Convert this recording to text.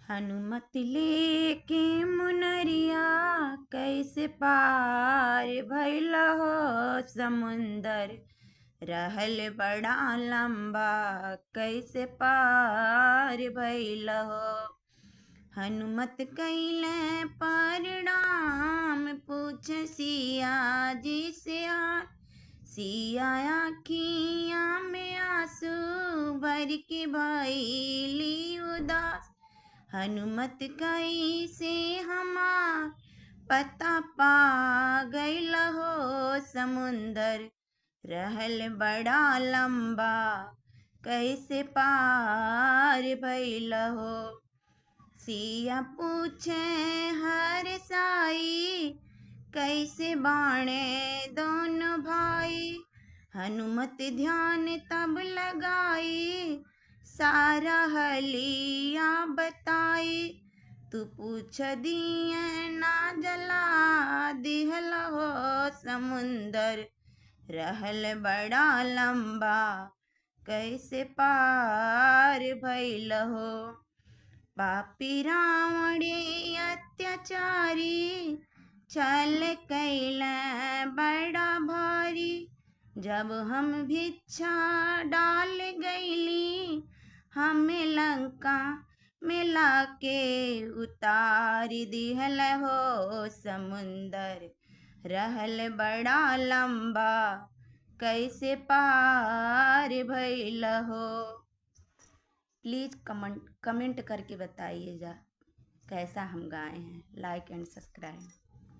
हनुमत लेके मुनरिया कैसे पार भइल हो समुंदर। रहल बड़ा लंबा कैसे पार भइल हो। हनुमत कइले प्रणाम पूछ सिया जी से हाल। सिया आखिया में आंसू भर के भइली उदास। हनुमत कैसे हमार पता पा गइल हो समुंदर। रहल बड़ा लंबा कैसे पार भइल हो। सिया पूछे हर साई कैसे बाणे दोनों भाई। हनुमत ध्यान तब लगाई सारा हलिया बताई। तू पूछ दिए ना जला दिहल हो समुंदर। रहल बड़ा लंबा कैसे पार भइल हो। पापी रावणी अत्याचारी छल कैले बड़ा भारी। जब हम भिक्षा डाल गईली हमें लंका में लाके उतार दिहल हो समुंदर। रहल बड़ा लंबा कैसे पार भइल हो। प्लीज़ कमेंट करके बताइएगा कैसा हम गाए हैं। लाइक एंड सब्सक्राइब।